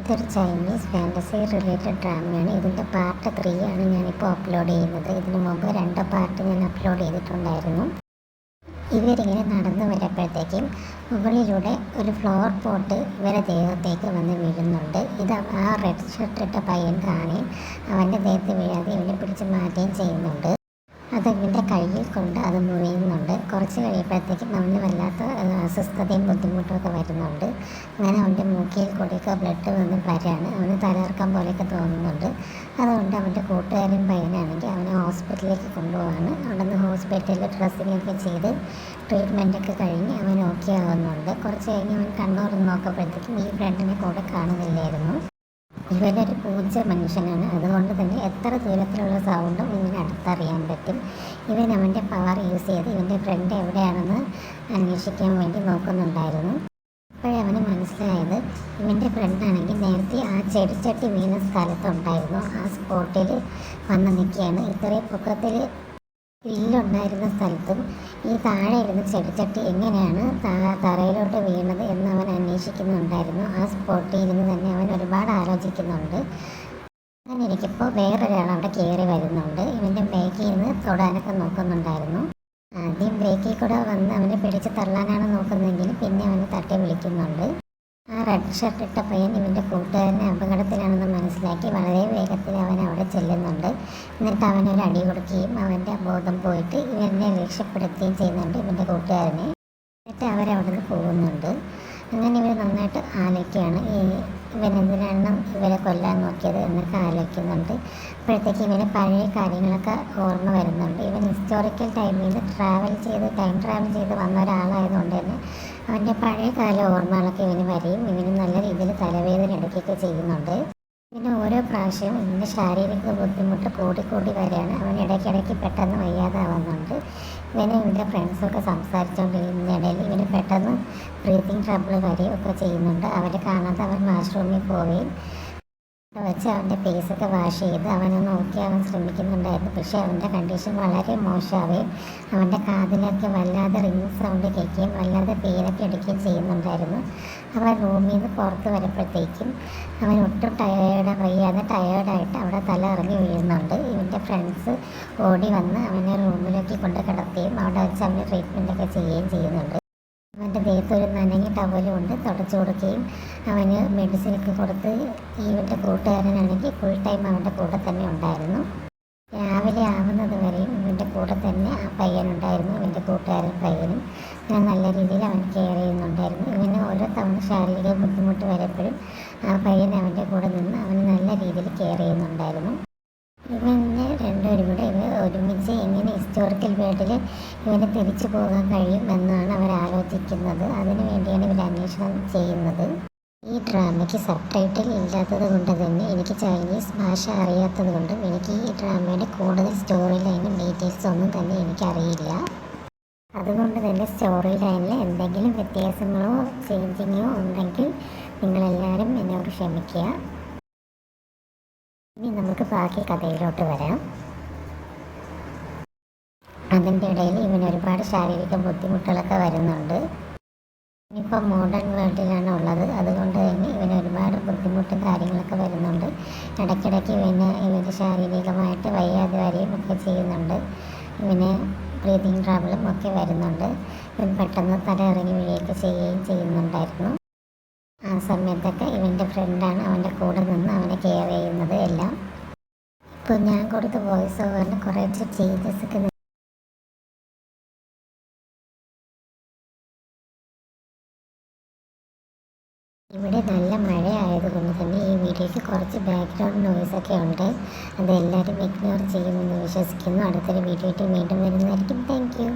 ഇതൊരു Chinese fantasy related ഡ്രാമയാണ്. ഇതിൻ്റെ part 3 ആണ് ഞാനിപ്പോൾ അപ്ലോഡ് ചെയ്യുന്നത്. ഇതിനു മുമ്പ് 2 പാർട്ട് ഞാൻ അപ്ലോഡ് ചെയ്തിട്ടുണ്ടായിരുന്നു. ഇവരിങ്ങനെ നടന്നു വരുമ്പോഴത്തേക്കും മുകളിലൂടെ ഒരു ഫ്ലവർ പോട്ട് ഇവരെ ദേഹത്തേക്ക് വന്ന് വീഴുന്നുണ്ട്. ഇത് ആ റെഡ് ഷർട്ട് ഇട്ട പയ്യൻ കാണുകയും അവൻ്റെ ദേഹത്ത് വീഴാതെ ഇവനെ പിടിച്ച് മാറ്റുകയും ചെയ്യുന്നുണ്ട്. അത് ഇവൻ്റെ കയ്യിൽ കൊണ്ട് അത് മുറിയുന്നുണ്ട്. കുറച്ച് കഴിയുമ്പോഴത്തേക്കും അവന് വല്ലാത്ത അസ്വസ്ഥതയും ബുദ്ധിമുട്ടുമൊക്കെ വരുന്നുണ്ട്. അങ്ങനെ അവൻ്റെ മൂക്കിൽ കൂടിയൊക്കെ ബ്ലഡ് വന്ന് വരാണ്. അവന് തലകറക്കം പോലെയൊക്കെ തോന്നുന്നുണ്ട്. അതുകൊണ്ട് അവൻ്റെ കൂട്ടുകാരൻ പയ്യനാണെങ്കിൽ അവനെ ഹോസ്പിറ്റലിലേക്ക് കൊണ്ടുപോവാണ്. അവിടെ നിന്ന് ഹോസ്പിറ്റലിൽ ഡ്രസ്സിങ്ങൊക്കെ ചെയ്ത് ട്രീറ്റ്മെൻറ്റൊക്കെ കഴിഞ്ഞ് അവൻ ഓക്കെ ആകുന്നുണ്ട്. കുറച്ച് കഴിഞ്ഞ് അവൻ കണ്ണൂർന്ന് നോക്കുമ്പോഴത്തേക്കും ഈ ഫ്രണ്ടിനെ കൂടെ കാണുന്നില്ലായിരുന്നു. ഇവനൊരു പൂച്ച മനുഷ്യനാണ്. അതുകൊണ്ട് തന്നെ എത്ര ദൂരത്തിലുള്ള സൗണ്ടും ഇവന് അടുത്തറിയാൻ പറ്റും. ഇവൻ അവൻ്റെ പവർ യൂസ് ചെയ്ത് ഇവൻ്റെ ഫ്രണ്ട് എവിടെയാണെന്ന് അന്വേഷിക്കാൻ വേണ്ടി നോക്കുന്നുണ്ടായിരുന്നു. അപ്പോഴേ അവന് മനസ്സിലായത് ഇവൻ്റെ ഫ്രണ്ടാണെങ്കിൽ നേരത്തെ ആ ചെടിച്ചട്ടി വീണ സ്ഥലത്തുണ്ടായിരുന്നു. ആ സ്പോട്ടിൽ വന്ന് നിൽക്കുകയാണ്. ഇത്രയും പൊക്കത്തിൽ ഗ്രില്ലുണ്ടായിരുന്ന സ്ഥലത്തും ഈ താഴെ ഇരുന്ന് ചെടിച്ചട്ടി എങ്ങനെയാണ് തറയിലോട്ട് വീണത് എന്ന് അവൻ അന്വേഷിക്കുന്നുണ്ടായിരുന്നു. ആ സ്പോട്ടിൽ ഇരുന്ന് തന്നെ അവൻ ഒരുപാട് ആലോചിക്കുന്നുണ്ട്. അങ്ങനെ ഇരിക്കുമ്പോൾ വേറൊരാൾ അവിടെ കയറി വരുന്നുണ്ട്. ഇവൻ്റെ ബേക്കിൽ നിന്ന് തൊടാനൊക്കെ നോക്കുന്നുണ്ടായിരുന്നു. ആദ്യം ബേക്കിൽ കൂടെ വന്ന് അവനെ പിടിച്ച് തള്ളാനാണ് നോക്കുന്നതെങ്കിൽ പിന്നെ അവനെ തട്ടി വിളിക്കുന്നുണ്ട്. ആ റെഡ് ഷർട്ട് ഇട്ട പയ്യൻ ഇവൻ്റെ കൂട്ടുകാരനെ അപകടത്തിലാണെന്ന് മനസ്സിലാക്കി വളരെ വേഗത്തിൽ അവൻ അവിടെ ചെല്ലുന്നുണ്ട്. എന്നിട്ട് അവനൊരു അടി കൊടുക്കുകയും അവൻ്റെ ബോധം പോയിട്ട് ഇവനെ രക്ഷപ്പെടുത്തുകയും ചെയ്യുന്നുണ്ട്, ഇവൻ്റെ കൂട്ടുകാരനെ. എന്നിട്ട് അവരവിടെ നിന്ന് പോകുന്നുണ്ട്. അങ്ങനെ ഇവർ നന്നായിട്ട് ആലോചിക്കുകയാണ് ഇവൻ എന്തിനാണ് ഇവരെ കൊല്ലാൻ നോക്കിയത് എന്നൊക്കെ ആലോചിക്കുന്നുണ്ട്. അപ്പോഴത്തേക്ക് ഇവന് പഴയ കാര്യങ്ങളൊക്കെ ഓർമ്മ വരുന്നുണ്ട്. ഇവൻ ഹിസ്റ്റോറിക്കൽ ടൈമിൽ ടൈം ട്രാവൽ ചെയ്ത് വന്ന ഒരാളായതുകൊണ്ട് തന്നെ അവൻ്റെ പഴയ കാല ഓർമ്മകളൊക്കെ ഇവന് വരെയും ഇവന് നല്ല രീതിയിൽ തലവേദന എടുക്കുകയൊക്കെ ചെയ്യുന്നുണ്ട്. പിന്നെ ഓരോ പ്രാവശ്യവും ഇവൻ്റെ ശാരീരിക ബുദ്ധിമുട്ട് കൂടി വരികയാണ്. അവൻ ഇടയ്ക്കിടയ്ക്ക് പെട്ടെന്ന് വയ്യാതാവുന്നുണ്ട്. ഇവന് ഇവൻ്റെ ഫ്രണ്ട്സൊക്കെ സംസാരിച്ചുകൊണ്ടിരുന്നതിനിടയിൽ ഇവന് പെട്ടെന്ന് ബ്രീത്തിങ് ട്രബിൾ വരികയൊക്കെ ചെയ്യുന്നുണ്ട്. അവരെ കാണാതെ അവൻ വാഷ്റൂമിൽ പോവുകയും വെച്ച് അവൻ്റെ ഫേസൊക്കെ വാഷ് ചെയ്ത് അവനെ നോക്കി അവൻ ശ്രമിക്കുന്നുണ്ടായിരുന്നു. പക്ഷേ അവൻ്റെ കണ്ടീഷൻ വളരെ മോശമാവുകയും അവൻ്റെ കാതിലൊക്കെ വല്ലാതെ റിംഗ് സൗണ്ട് കേൾക്കുകയും വല്ലാതെ പേരൊക്കെ എടുക്കുകയും ചെയ്യുന്നുണ്ടായിരുന്നു. അവൻ റൂമിൽ നിന്ന് പുറത്ത് വരുമ്പോഴത്തേക്കും അവൻ ഒട്ടും വയ്യാതെ ടയേർഡായിട്ട് അവിടെ തല ഇറങ്ങി വീഴുന്നുണ്ട്. ഇവൻ്റെ ഫ്രണ്ട്സ് ഓടി വന്ന് അവനെ റൂമിലേക്ക് കൊണ്ട് കിടത്തുകയും അവിടെ വെച്ച് അവന് ട്രീറ്റ്മെൻറ്റൊക്കെ ചെയ്യുകയും ചെയ്യുന്നുണ്ട്. അവൻ്റെ ദേഹത്ത് ഒരു നനഞ്ഞ ടവലും കൊണ്ട് തുടച്ചു കൊടുക്കുകയും അവന് മെഡിസിനൊക്കെ കൊടുത്ത് ഇവൻ്റെ കൂട്ടുകാരനാണെങ്കിൽ ഫുൾ ടൈം അവൻ്റെ കൂടെ തന്നെ ഉണ്ടായിരുന്നു. രാവിലെ ആവുന്നത് വരെയും ഇവൻ്റെ കൂടെ തന്നെ ആ പയ്യനുണ്ടായിരുന്നു. ഇവൻ്റെ കൂട്ടുകാരൻ പയ്യനും ഞാൻ നല്ല രീതിയിൽ അവൻ കെയർ ചെയ്യുന്നുണ്ടായിരുന്നു. ഇവന് ഓരോ തവണ ശാരീരിക ബുദ്ധിമുട്ട് വരുമ്പോഴും ആ പയ്യൻ അവൻ്റെ കൂടെ നിന്ന് അവന് നല്ല രീതിയിൽ കെയർ ചെയ്യുന്നുണ്ടായിരുന്നു. ഇവന് രണ്ടുപേരും കൂടെ ഒരുമിച്ച് എങ്ങനെ ഹിസ്റ്റോറിക്കൽ വേൾഡിൽ ഇവന് തിരിച്ചു പോകാൻ കഴിയും എന്നാണ് അവർ ആലോചിക്കുന്നത്. അതിനു വേണ്ടിയാണ് ഇവർ അന്വേഷണം ചെയ്യുന്നത്. ഈ ഡ്രാമയ്ക്ക് സബ്ടൈറ്റിൽ ഇല്ലാത്തത് കൊണ്ട് തന്നെ എനിക്ക് ചൈനീസ് ഭാഷ അറിയാത്തത് കൊണ്ടും എനിക്ക് ഈ ഡ്രാമയുടെ കൂടുതൽ സ്റ്റോറി ലൈനും ഡീറ്റെയിൽസും ഒന്നും തന്നെ എനിക്കറിയില്ല. അതുകൊണ്ട് തന്നെ സ്റ്റോറി ലൈനിൽ എന്തെങ്കിലും വ്യത്യാസങ്ങളോ ചേഞ്ചിങ്ങോ ഉണ്ടെങ്കിൽ നിങ്ങളെല്ലാവരും എന്നോട് ക്ഷമിക്കുക. ഇനി നമുക്ക് ബാക്കി കഥയിലോട്ട് വരാം. അതിൻ്റെ ഇടയിൽ ഇവന് ഒരുപാട് ശാരീരിക ബുദ്ധിമുട്ടുകളൊക്കെ വരുന്നുണ്ട്. ഇനിയിപ്പോൾ മോഡേൺ വേൾഡിലാണ് ഉള്ളത്. അതുകൊണ്ട് തന്നെ ഇവന് ഒരുപാട് ബുദ്ധിമുട്ടും കാര്യങ്ങളൊക്കെ വരുന്നുണ്ട്. ഇടയ്ക്കിടയ്ക്ക് ഇവന് ശാരീരികമായിട്ട് വയ്യാതെ വരികയും ഒക്കെ ചെയ്യുന്നുണ്ട്. ഇവന് ബ്രീതിങ് ട്രബിളും ഒക്കെ വരുന്നുണ്ട്. ഇവൻ പെട്ടെന്ന് തല ഇറങ്ങി വീഴുകയൊക്കെ ചെയ്യുന്നുണ്ടായിരുന്നു. ആ സമയത്തൊക്കെ ഇവൻ്റെ ഫ്രണ്ടാണ് അവൻ്റെ കൂടെ നിന്ന് അവനെ കെയർ ചെയ്യുന്നത് എല്ലാം. ഇപ്പോൾ ഞാൻ കൊടുത്ത വോയിസ് ഓവറിന് കുറച്ച് ചേഞ്ചസ് ഒക്കെ ഇവിടെ നല്ല മഴ ആയതുകൊണ്ട് തന്നെ ഈ വീഡിയോയ്ക്ക് കുറച്ച് ബാക്ക്ഗ്രൗണ്ട് നോയ്സൊക്കെ ഉണ്ട്. അതെല്ലാവരും ഇഗ്നോർ ചെയ്യുമെന്ന് വിശ്വസിക്കുന്നു. അടുത്തൊരു വീഡിയോയിൽ വീണ്ടും വരുന്നതായിരിക്കും. Thank you.